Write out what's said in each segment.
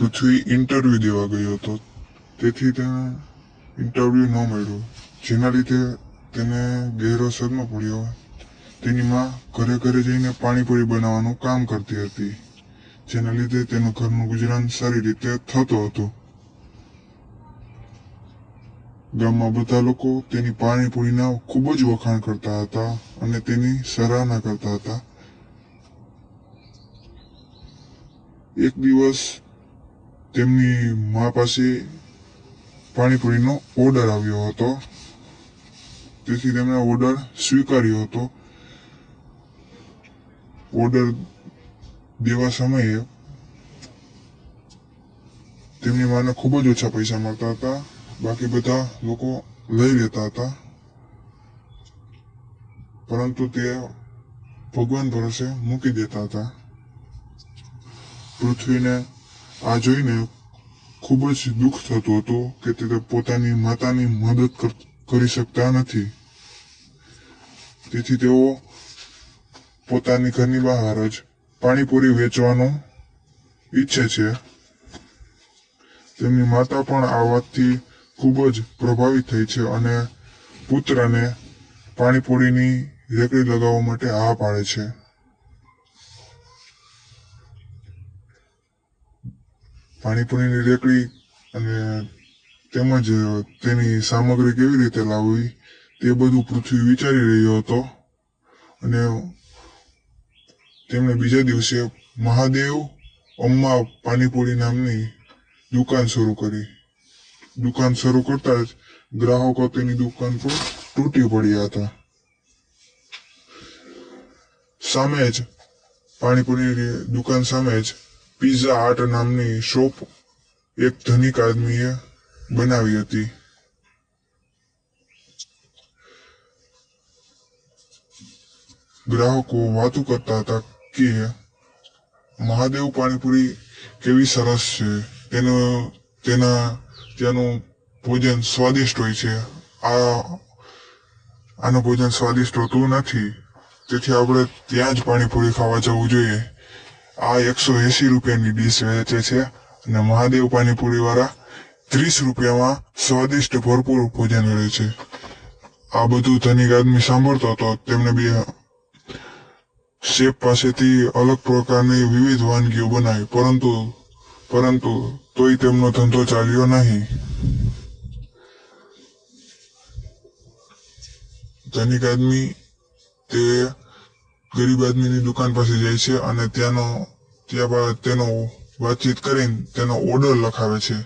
પૃથ્વી interview દેવા ગયો હતો, તેથી તેને ઇન્ટરવ્યુ ન મળ્યું, જેના લીધે તેને ગહેરો સદમો પડ્યો. તેની માં ઘરે ઘરે જઈને પાણીપુરી બનાવવાનું કામ કરતી હતી, જેના લીધે તેનું ઘરનું ગુજરાન સારી રીતે થતું હતું. ગામમાં બધા લોકો તેની પાણીપુરીના ખૂબ જ વખાણ કરતા હતા અને તેની સરાહના કરતા હતા. એક દિવસ તેમની મા પાસે પાણીપુરીનો ઓર્ડર આવ્યો હતો, તેથી તેમણે ઓર્ડર સ્વીકાર્યો હતો. ઓર્ડર દેવા સમયે તેમની માને ખૂબ જ ઓછા પૈસા મળતા હતા, બાકી બધા લોકો લઈ લેતા હતા, પરંતુ તે ભગવાન ભરોસે મૂકી દેતા હતા. પૃથ્વીને આ જોઈને ખૂબ જ દુઃખ થતું હતું કે તે પોતાની માતાની મદદ કરી શકતા નથી. તેથી તેઓ પોતાની ઘરની બહાર જ પાણીપુરી વેચવાનું ઈચ્છે છે. તેમની માતા પણ આ વાતથી ખૂબ જ પ્રભાવિત થઈ છે અને પુત્રને પાણીપુરીની રેકડી લગાવવા માટે હા પાડે છે. પાણીપુરીની રેકડી અને તેમજ તેની સામગ્રી કેવી રીતે લાવવી તે બધું પૃથ્વી વિચારી રહ્યો હતો અને તેમણે બીજા દિવસે મહાદેવ અમ્મા પાણીપુરી નામની દુકાન શરૂ કરી. દુકાન શરૂ કરતા જ ગ્રાહકો તેની દુકાન પર તૂટી પડ્યા હતા. સામે જ પાણીપુરીની દુકાન સામે જ પિઝા હટ નામની શોપ એક ધનિક આદમીએ બનાવી હતી. ગ્રાહકો વાતો કરતા હતા કે મહાદેવ પાણીપુરી કેવી સરસ છે, ત્યાંનું ભોજન સ્વાદિષ્ટ હોય છે. આનું ભોજન સ્વાદિષ્ટ હોતું નથી, તેથી આપણે ત્યાં જ પાણીપુરી ખાવા જવું જોઈએ. આ 180 રૂપિયાની ડીશ વેચે છે અને મહાદેવ પાણીપુરી વાળા 30 રૂપિયામાં સ્વાદિષ્ટ ભરપૂર ભોજન મળે છે. આ બધું ધનિક આદમી સાંભળતો હતો. તેમને બે શેફ પાસેથી અલગ પ્રકારની વિવિધ વાનગીઓ બનાવી, પરંતુ તોય તેમનો ધંધો ચાલ્યો નહીં. ધનિક આદમી તે ગરીબ આદમીની દુકાન પાસે જાય છે અને ત્યાં તેનો વાતચીત કરીને તેનો ઓર્ડર લખાવે છે.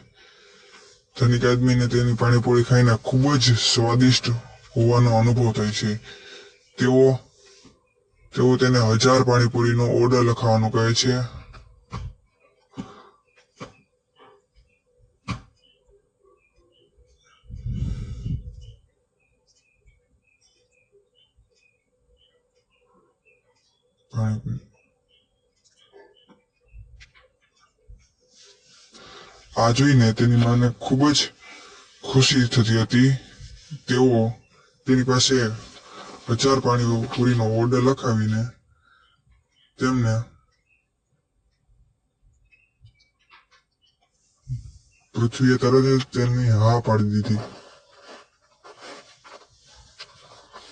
ધનિક આદમીને તેની પાણીપુરી ખાઈને ખૂબ જ સ્વાદિષ્ટ હોવાનો અનુભવ થાય છે. તેઓ તેને 1000 પાણીપુરીનો ઓર્ડર લખાવવાનું કહે છે. આ જોઈને તેની માને ખૂબ જ ખુશી થતી હતી. તેઓ તેની પાસે 1000 પાણીપુરીનો ઓર્ડર લખાવીને તેમને પૃથ્વીએ તરત જ તેની હા પાડી દીધી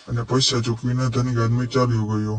અને પૈસા ચૂકવીને ધનિક આદમી ચાલ્યો ગયો.